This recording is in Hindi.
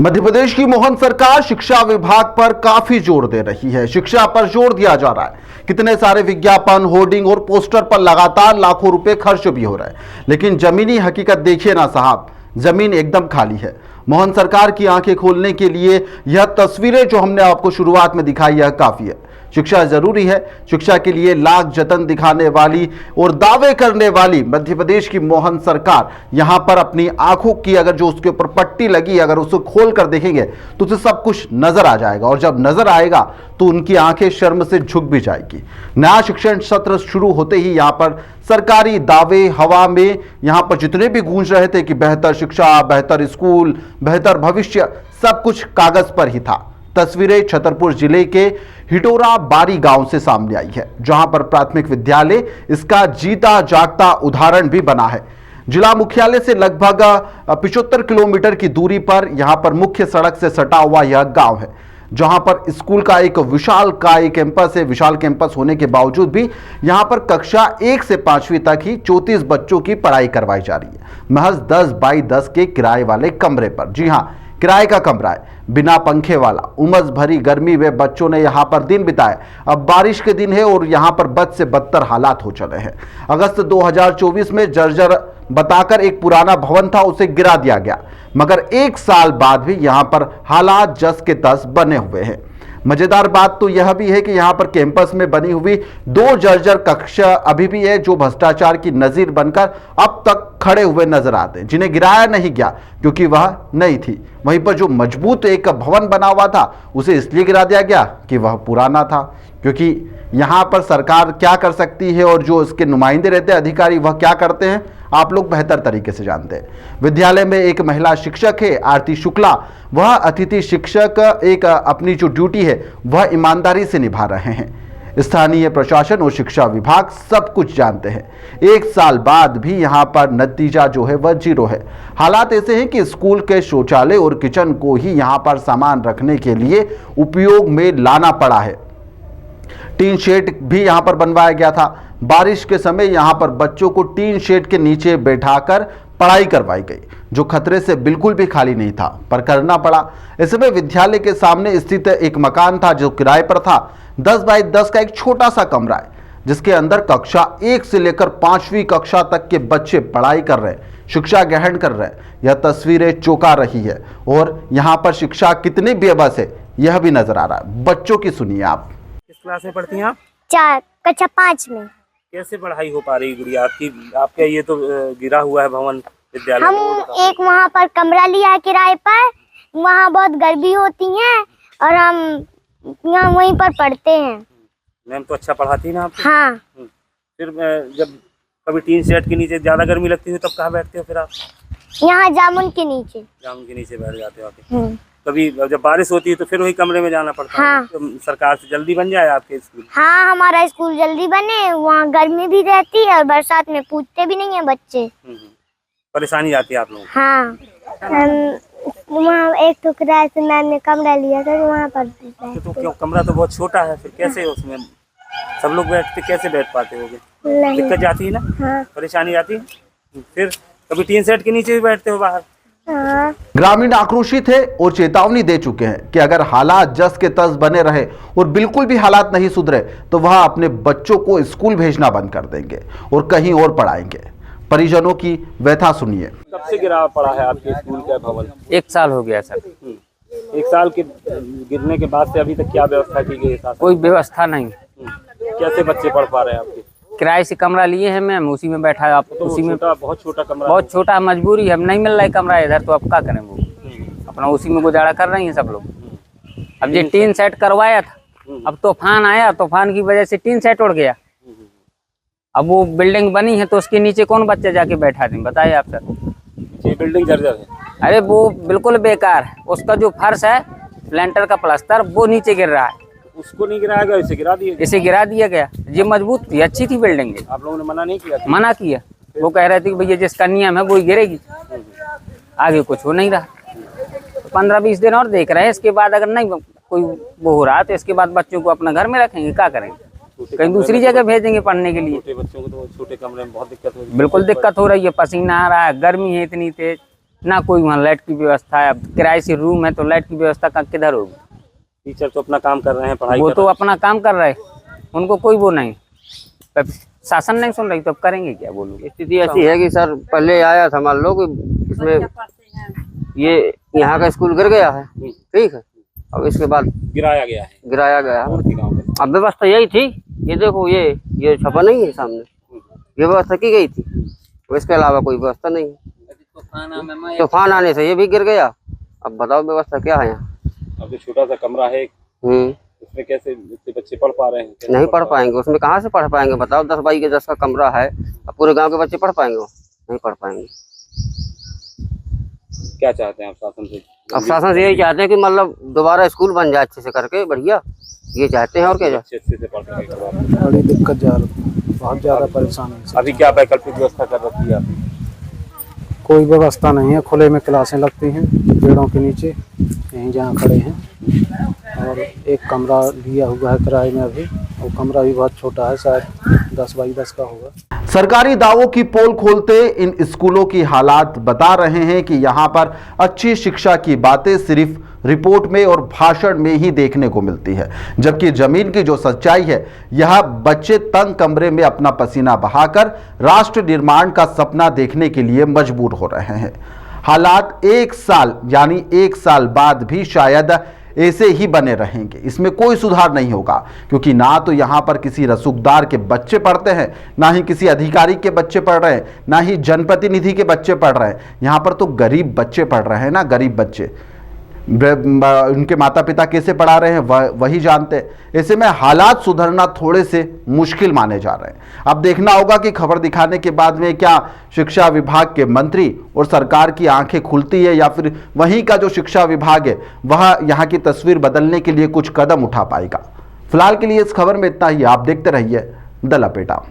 मध्य प्रदेश की मोहन सरकार शिक्षा विभाग पर काफी जोर दे रही है। शिक्षा पर जोर दिया जा रहा है। कितने सारे विज्ञापन, होर्डिंग और पोस्टर पर लगातार लाखों रुपए खर्च भी हो रहे हैं, लेकिन जमीनी हकीकत देखिए ना साहब, जमीन एकदम खाली है। मोहन सरकार की आंखें खोलने के लिए यह तस्वीरें जो हमने आपको शुरुआत में दिखाई, यह काफी है। शिक्षा जरूरी है। शिक्षा के लिए लाख जतन दिखाने वाली और दावे करने वाली मध्य प्रदेश की मोहन सरकार यहां पर अपनी आंखों की अगर जो उसके ऊपर पट्टी लगी, अगर उसको खोल कर देखेंगे तो उसे सब कुछ नजर आ जाएगा, और जब नजर आएगा तो उनकी आंखें शर्म से झुक भी जाएगी। नया शिक्षण सत्र शुरू होते ही यहां पर सरकारी दावे हवा में यहां पर जितने भी गूंज रहे थे कि बेहतर शिक्षा, बेहतर स्कूल, बेहतर भविष्य, सब कुछ कागज पर ही था। तस्वीरें छतरपुर जिले के हिटोरा बारी गांव से सामने आई है, जहां पर प्राथमिक विद्यालय इसका जीता जागता उदाहरण भी बना है। जिला मुख्यालय से लगभग 75 किलोमीटर की दूरी पर यहां पर मुख्य सड़क से सटा हुआ यह गांव है, जहां पर स्कूल का एक विशालकाय कैंपस है। विशाल कैंपस होने के बावजूद भी यहां पर कक्षा 1 से 5वीं तक ही 34 बच्चों की पढ़ाई करवाई जा रही है, महज 10 बाई 10 के किराए वाले कमरे पर। जी हां, किराए का कमरा है, बिना पंखे वाला। उमस भरी गर्मी में बच्चों ने यहां पर दिन बिताए। अब बारिश के दिन है और यहां पर बद से बदतर हालात हो चले हैं। अगस्त 2024 में जर्जर बताकर एक पुराना भवन था, उसे गिरा दिया गया, मगर 1 साल बाद भी यहां पर हालात जस के तस बने हुए हैं। मजेदार बात तो यह भी है कि यहां पर कैंपस में बनी हुई 2 जर्जर कक्षा अभी भी है, जो भ्रष्टाचार की नजीर बनकर अब तक खड़े हुए नजर आते हैं, जिन्हें गिराया नहीं गया क्योंकि वह नहीं थी। वहीं पर जो मजबूत एक भवन बना हुआ था, उसे इसलिए गिरा दिया गया कि वह पुराना था। क्योंकि यहां पर सरकार क्या कर सकती है और जो इसके नुमाइंदे रहते हैं, अधिकारी, वह क्या करते हैं, आप लोग बेहतर तरीके से जानते हैं। विद्यालय में एक महिला शिक्षक है, आरती शुक्ला। वह अतिथि शिक्षक एक अपनी जो ड्यूटी है वह ईमानदारी से निभा रहे हैं। स्थानीय प्रशासन और शिक्षा विभाग सब कुछ जानते हैं। 1 साल बाद भी यहां पर नतीजा जो है वह 0 है। हालात ऐसे हैं कि स्कूल के शौचालय और किचन को ही यहां पर सामान रखने के लिए उपयोग में लाना पड़ा है। टीन शेड भी यहां पर बनवाया गया था। बारिश के समय यहां पर बच्चों को टीन शेड के नीचे बैठाकर पढ़ाई करवाई गई, जो खतरे से बिल्कुल भी खाली नहीं था, पर करना पड़ा। इसमें विद्यालय के सामने स्थित एक मकान था जो किराए पर था। 10 बाई 10 का एक छोटा सा कमरा है, जिसके अंदर कक्षा 1 से लेकर 5वीं कक्षा तक के बच्चे पढ़ाई कर रहे हैं, शिक्षा ग्रहण कर रहे हैं। यह तस्वीरें चौंका रही है और यहाँ पर शिक्षा कितनी बेबस है यह भी नजर आ रहा है। बच्चों की सुनिए आप। किस क्लास में पढ़ती हैं आप? 4 कक्षा 5 में। कैसे पढ़ाई हो पा रही गुड़िया आपकी? आपका ये तो गिरा हुआ है भवन विद्यालय। हम एक वहाँ पर कमरा लिया है किराए पर, वहाँ बहुत गर्मी होती है और हम यहाँ वहीं पर पढ़ते हैं। मैम तो अच्छा पढ़ाती है ना आपको? हाँ। फिर जब कभी टीन शेड के नीचे ज्यादा गर्मी लगती है तब कहाँ बैठते हो फिर आप? यहाँ जामुन के नीचे। जामुन के नीचे बैठ जाते हो आप? कभी जब बारिश होती है तो फिर वही कमरे में जाना पड़ता है? हाँ। तो सरकार से जल्दी बन जाए आपके स्कूल? हाँ, हमारा स्कूल जल्दी बने। वहाँ गर्मी भी रहती है और बरसात में पूछते भी नहीं है बच्चे। परेशानी आती है आप लोगों को? हाँ, वहाँ एक तो किराए से मैम ने कमरा लिया था, तो वहाँ पर तो क्यों? कमरा तो बहुत छोटा है, फिर कैसे उसमें सब लोग बैठते, कैसे बैठ पाते होगे? दिक्कत जाती है ना? हाँ। परेशानी आती है। फिर कभी टीन शेड के नीचे भी बैठते हो बाहर? हाँ। ग्रामीण आक्रोशित है और चेतावनी दे चुके हैं कि अगर हालात जस के तस बने रहे और बिल्कुल भी हालात नहीं सुधरे तो वह अपने बच्चों को स्कूल भेजना बंद कर देंगे और कहीं और पढ़ाएंगे। परिजनों की व्यथा सुनिए। कब से गिरा पड़ा है आपके स्कूल का भवन? 1 साल हो गया सर। 1 साल के गिरने के बाद से अभी तक क्या व्यवस्था की गई है? कोई व्यवस्था नहीं। कैसे बच्चे पढ़ पा रहे हैं आपके? किराए से कमरा लिए हैं मैम, उसी में बैठा है। आप तो उसी में बहुत छोटा कमरा, बहुत छोटा, मजबूरी है, नहीं मिल रहा है कमरा इधर, तो अब क्या करें? वो अपना उसी में गुजारा कर रही हैं सब लोग। अब ये टीन सेट करवाया था, अब तूफान आया, तूफान की वजह से टीन सेट उड़ गया। अब वो बिल्डिंग बनी है तो उसके नीचे कौन बच्चा जाके बैठा दें, बताइए आप सर। ये बिल्डिंग जर्जर है? अरे वो बिल्कुल बेकार है। उसका जो फर्श है, लेंटर का प्लास्टर, वो नीचे गिर रहा है। उसको नहीं गिराया गया, इसे गिरा दिया? इसे गिरा दिया गया। ये मजबूत थी, अच्छी थी बिल्डिंग। आप लोगों ने मना नहीं किया? मना किया। वो कह रहे थे कि भैया जिसका नियम है वो ही गिरेगी, आगे कुछ हो नहीं रहा। 15-20 दिन और देख रहे हैं, इसके बाद अगर नहीं कोई वो हो रहा तो इसके बाद बच्चों को अपना घर में रखेंगे, क्या करेंगे? कहीं दूसरी जगह भेजेंगे पढ़ने के लिए। छोटे बच्चों को तो छोटे कमरे में बहुत दिक्कत होती है। बिल्कुल दिक्कत हो रही है, पसीना आ रहा है, गर्मी है इतनी तेज, ना कोई वहाँ लाइट की व्यवस्था है। अब किराए से रूम है तो लाइट की व्यवस्था किधर होगी। टीचर तो अपना काम कर रहे हैं, पढ़ाई वो कर तो रहे अपना काम कर रहे हैं, उनको कोई वो नहीं। अब शासन नहीं सुन रही तो अब करेंगे क्या। बोलो, स्थिति ऐसी है कि सर पहले आया था, मान लो कि इसमें ये यहाँ का स्कूल गिर गया है, ठीक है, अब इसके बाद हैं। गिराया गया है गिराया गया है। गाँव में। अब व्यवस्था यही थी, ये देखो ये छपा नहीं है सामने, ये व्यवस्था की गई थी, इसके अलावा कोई व्यवस्था नहीं है। तूफान आने से ये भी गिर गया। अब बताओ व्यवस्था क्या है यहाँ। अब जो छोटा सा कमरा है उसमें कैसे इतने बच्चे पढ़ पा रहे हैं? कैसे नहीं पढ़ पाएंगे, उसमें कहाँ से पढ़ पाएंगे बताओ। 10 बाई के 10 का कमरा है, अब पूरे गांव के बच्चे पढ़ पाएंगे? नहीं पढ़ पाएंगे। क्या चाहते हैं आप शासन से? अब शासन से यही चाहते हैं कि मतलब दोबारा स्कूल बन जाए अच्छे से करके, बढ़िया, ये चाहते हैं। और क्या अच्छे से पढ़ सकें। बड़ी दिक्कत जा रही, बहुत ज़्यादा परेशानी है। अभी क्या वैकल्पिक व्यवस्था कर रखी है आपने? कोई व्यवस्था नहीं है, खुले में क्लासें लगती हैं पेड़ों के नीचे, यहीं जहाँ खड़े हैं। और एक कमरा लिया हुआ है किराए में अभी, वो कमरा भी बहुत छोटा है, शायद 10 बाई 10 का होगा। सरकारी दावों की पोल खोलते इन स्कूलों की हालात बता रहे हैं कि यहाँ पर अच्छी शिक्षा की बातें सिर्फ रिपोर्ट में और भाषण में ही देखने को मिलती है, जबकि जमीन की जो सच्चाई है, यह बच्चे तंग कमरे में अपना पसीना बहाकर राष्ट्र निर्माण का सपना देखने के लिए मजबूर हो रहे हैं। हालात 1 साल यानी 1 साल बाद भी शायद ऐसे ही बने रहेंगे, इसमें कोई सुधार नहीं होगा, क्योंकि ना तो यहाँ पर किसी रसूखदार के बच्चे पढ़ते हैं, ना ही किसी अधिकारी के बच्चे पढ़ रहे हैं, ना ही जनप्रतिनिधि के बच्चे पढ़ रहे हैं। यहाँ पर तो गरीब बच्चे पढ़ रहे हैं ना, गरीब बच्चे। उनके माता पिता कैसे पढ़ा रहे हैं वही जानते हैं। ऐसे में हालात सुधरना थोड़े से मुश्किल माने जा रहे हैं। अब देखना होगा कि खबर दिखाने के बाद में क्या शिक्षा विभाग के मंत्री और सरकार की आंखें खुलती है, या फिर वहीं का जो शिक्षा विभाग है वह यहाँ की तस्वीर बदलने के लिए कुछ कदम उठा पाएगा। फिलहाल के लिए इस खबर में इतना ही। आप देखते रहिए द लपेटा।